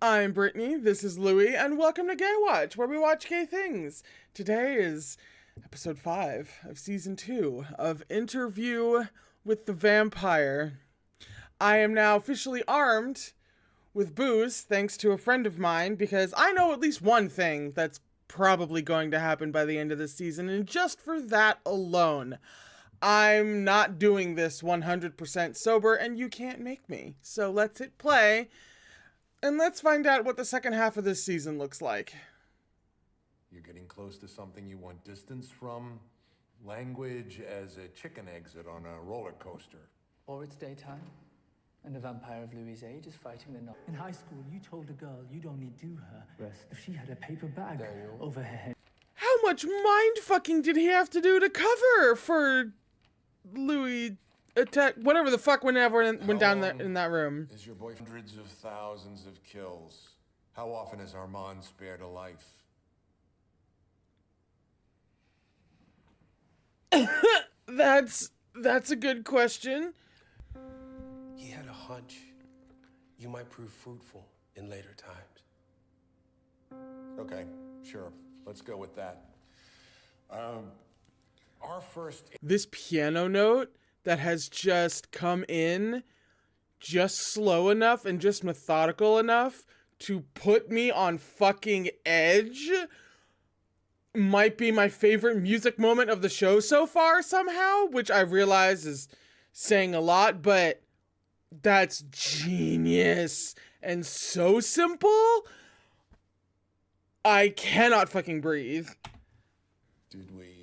I'm Brittany, this is Louie, and welcome to Gaywatch, where we watch gay things. Today is episode 5 of season 2 of Interview with the Vampire. I am now officially armed with booze, thanks to a friend of mine, because I know at least one thing that's probably going to happen by the end of this season, and just for that alone, I'm not doing this 100% sober, and you can't make me. So let's hit play. And let's find out what the second half of this season looks like. You're getting close to something you want distance from. Language as a chicken exit on a roller coaster. Or it's daytime, and a vampire of Louie's age is fighting the night. In high school, you told a girl you'd only do her best if she had a paper bag over her head. How much mind fucking did he have to do to cover for Louie attack? Whatever the fuck went down in that room. Is your boy hundreds of thousands of kills? How often has Armand spared a life? That's a good question. He had a hunch you might prove fruitful in later times. Okay, sure. Let's go with that. Our first... This piano note that has just come in just slow enough and just methodical enough to put me on fucking edge might be my favorite music moment of the show so far somehow, which I realize is saying a lot, but that's genius and so simple. I cannot fucking breathe. Did we...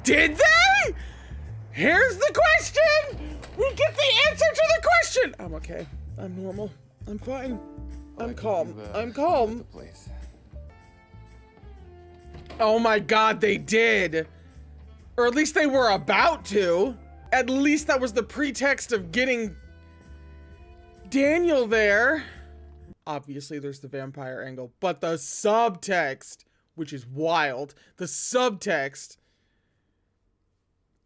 Did they? Here's the question! We get the answer to the question! I'm okay. I'm normal. I'm fine. I'm calm. I'm calm. Oh my god, they did! Or at least they were about to. At least that was the pretext of getting Daniel there. Obviously, there's the vampire angle, but the subtext, which is wild, the subtext...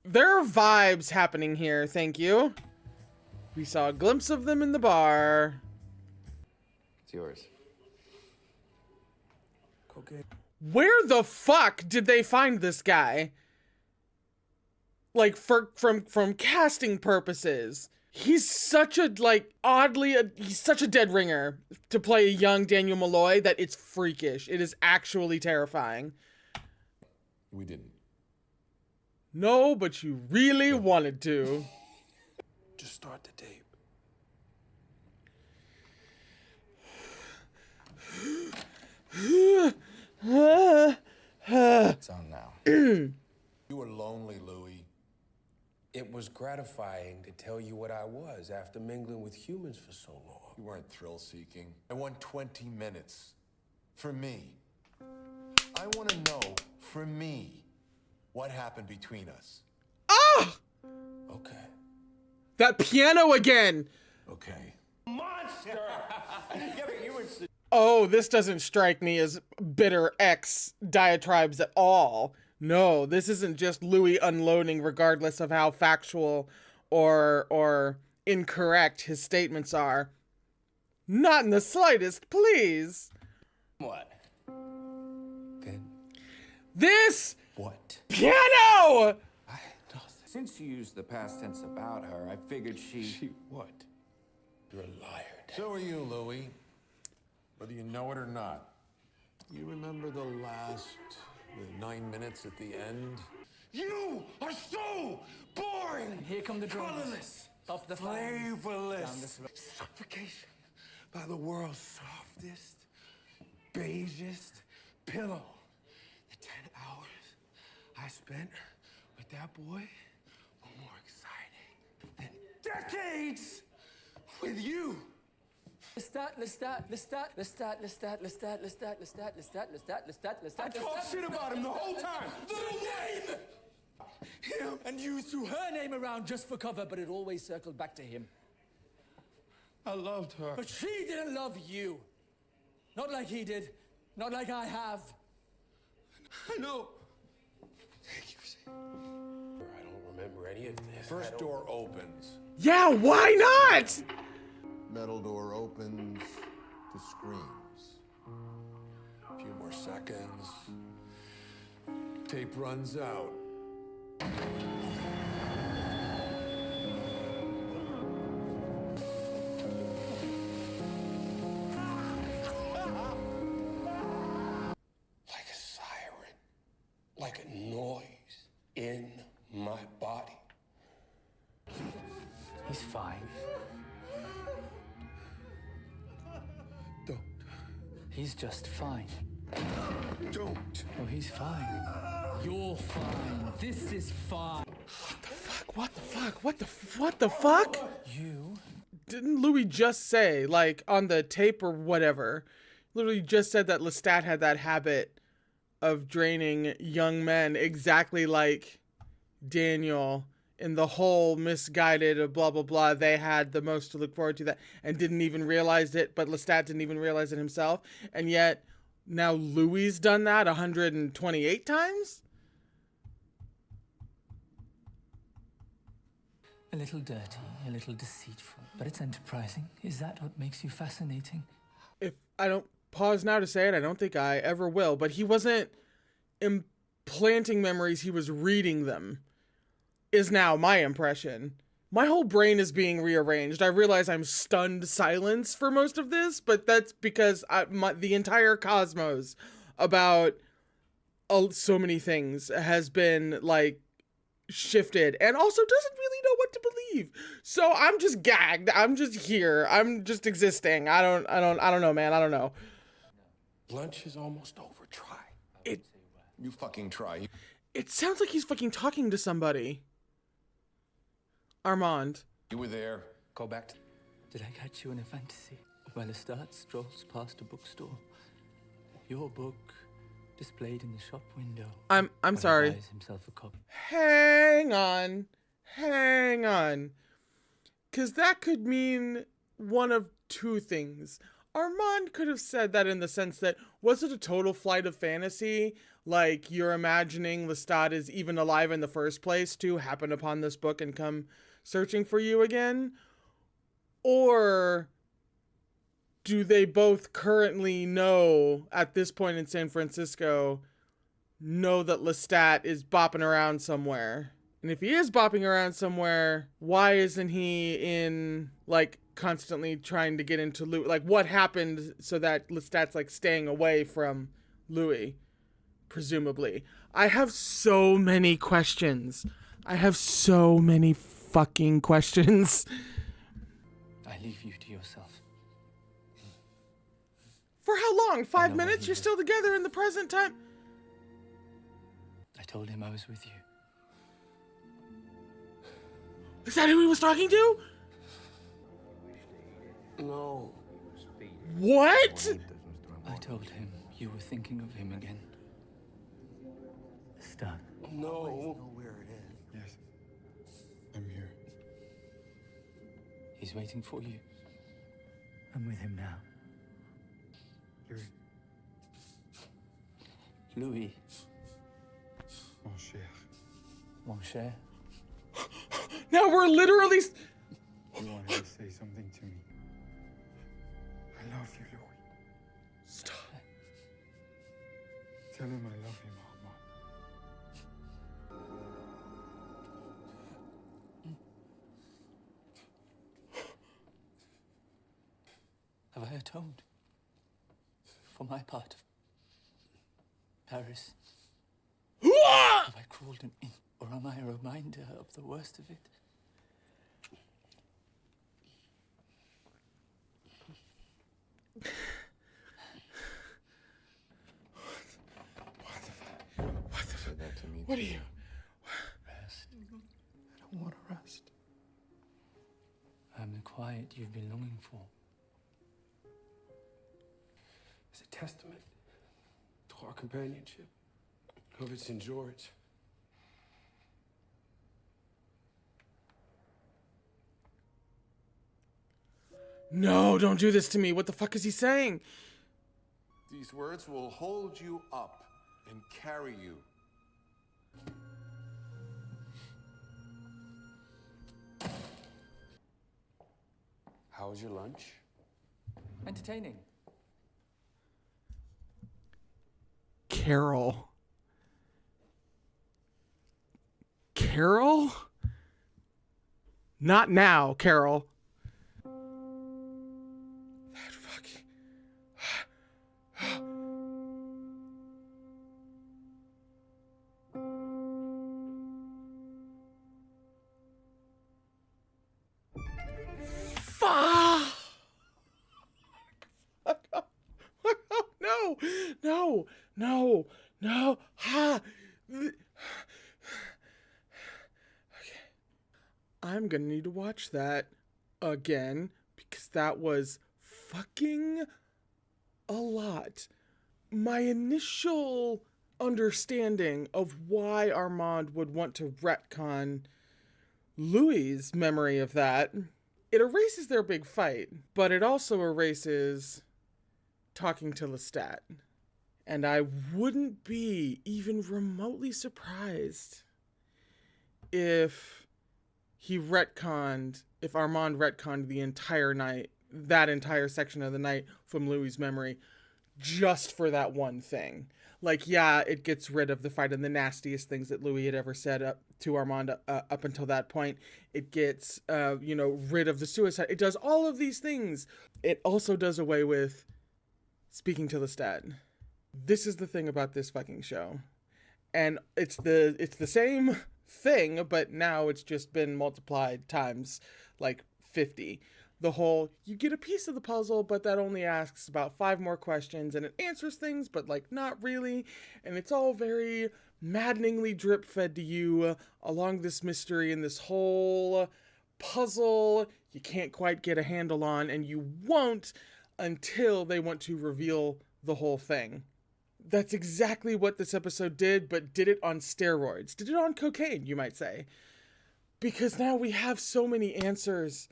There are vibes happening here, thank you. We saw a glimpse of them in the bar. It's yours. Cocaine. Where the fuck did they find this guy? Like, from casting purposes. He's such a, like, he's such a dead ringer to play a young Daniel Malloy that it's freakish. It is actually terrifying. We didn't. No, but you really wanted to. Just start the tape. It's on now. You were lonely, Louie. It was gratifying to tell you what I was after mingling with humans for so long. You weren't thrill-seeking. I want 20 minutes. For me. I want to know, for me, what happened between us. Ah! Okay. That piano again! Okay. Monster! Oh, this doesn't strike me as bitter ex diatribes at all. No, this isn't just Louis unloading regardless of how factual or incorrect his statements are. Not in the slightest, please. What? Then? This What? piano! Since you used the past tense about her, I figured she what? You're a liar. So are you, Louie. Whether you know it or not. You remember the 9 minutes at the end? You are so boring! And here come the drums. Colorless! Up the flames. Flavorless! Suffocation by the world's softest, beigest pillow. The 10 hours I spent with that boy were more exciting than decades with you! Lestat Lestat Lestat Lestat Lestat Lestat Lestat Lestat Lestat Lestat Lestat Lestat. I talked shit about him the whole time! Little Wayne! Him and you Threw her name around just for cover, but it always circled back to him. I loved her. But she didn't love you. Not like he did. Not like I have. I know. I don't remember any of this. First door opens. Yeah, why not? Metal door opens to screams. A few more seconds. Tape runs out. Like a siren. Like a noise in my body. He's fine. Don't. He's just fine. Don't. Oh, he's fine. You're fine. This is fine. What the fuck? What the fuck? You? Didn't Louis just say, like, on the tape or whatever, literally just said that Lestat had that habit of draining young men exactly like Daniel in the whole misguided blah blah blah. They had the most to look forward to that and didn't even realize it, but Lestat didn't even realize it himself. And yet now Louis done that 128 times? A little dirty, a little deceitful, but it's enterprising. Is that what makes you fascinating? If I don't pause now to say it, I don't think I ever will, but he wasn't implanting memories, he was reading them, is now my impression. My whole brain is being rearranged. I realize I'm stunned silence for most of this, but that's because the entire cosmos about so many things has been, like, shifted and also doesn't really know what to believe. So I'm just gagged. I'm just here. I'm just existing. I don't know, man. I don't know. Lunch is almost over. Try. You fucking try. It sounds like he's fucking talking to somebody. Armand. You were there. Go back to... Did I catch you in a fantasy? While Lestat strolls past a bookstore, your book displayed in the shop window. I'm While he sorry. buys himself a copy. Hang on. Because that could mean one of two things. Armand could have said that in the sense that, was it a total flight of fantasy? Like, you're imagining Lestat is even alive in the first place to happen upon this book and come searching for you again? Or do they both currently know, at this point in San Francisco, know that Lestat is bopping around somewhere? And if he is bopping around somewhere, why isn't he in, like, constantly trying to get into Louis? Like, what happened so that Lestat's, like, staying away from Louis, presumably? I have so many questions. I have so many fucking questions. I leave you to yourself. For how long? 5 I know minutes? what You're he still together in the present time? I told him I was with you. Is that who he was talking to? No. What? I told him you were thinking of him again. Lestat. No. Yes. I'm here. He's waiting for you. I'm with him now. Louis. Louis, Mon cher. mon cher. Now we're literally... You wanted to say something to me. I love you, Louis. Stop. Tell him I love him, Armand. Have I atoned for my part of Paris? Have I crawled an inch, or am I a reminder of the worst of it? Said that to me. What are you? Rest. I don't want to rest. I'm the quiet you've been longing for. It's a testament to our companionship. Of its endurance. No, don't do this to me. What the fuck is he saying? These words will hold you up and carry you. How was your lunch? Entertaining. Carol. Carol? Not now, Carol. That fucking... Fuck! No! No! No! No! Ha! Okay. I'm gonna need to watch that again because that was fucking a lot. My initial understanding of why Armand would want to retcon Louie's memory of that, it erases their big fight, but it also erases talking to Lestat. And I wouldn't be even remotely surprised if if Armand retconned the entire night, that entire section of the night from Louie's memory, just for that one thing. Like, yeah, it gets rid of the fight and the nastiest things that Louie had ever said up to Armand up until that point. It gets, rid of the suicide. It does all of these things. It also does away with speaking to Lestat. This is the thing about this fucking show. And it's the same thing, but now it's just been multiplied times like 50. The whole, you get a piece of the puzzle, but that only asks about 5 more questions, and it answers things, but like not really. And it's all very maddeningly drip fed to you along this mystery and this whole puzzle you can't quite get a handle on, and you won't until they want to reveal the whole thing. That's exactly what this episode did, but did it on steroids. Did it on cocaine, you might say. Because now we have so many answers,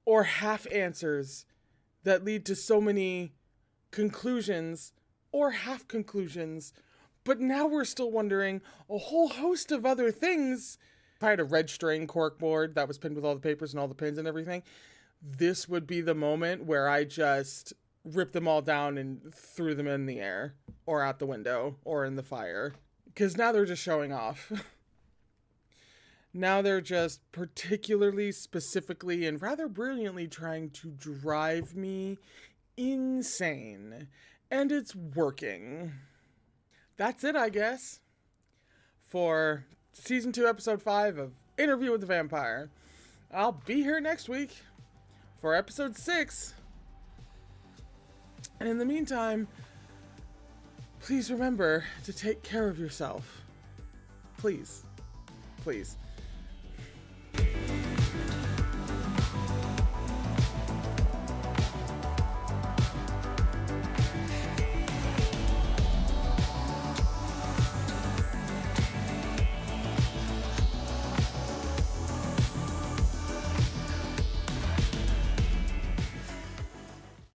or half answers, that lead to so many conclusions, or half conclusions. But now we're still wondering a whole host of other things. If I had a red string corkboard that was pinned with all the papers and all the pins and everything, this would be the moment where I just ripped them all down and threw them in the air, or out the window, or in the fire. Because now they're just showing off. Now they're just particularly, specifically, and rather brilliantly trying to drive me insane. And it's working. That's it, I guess, for Season 2, Episode 5 of Interview with the Vampire. I'll be here next week for Episode 6. And in the meantime, please remember to take care of yourself. Please. Please.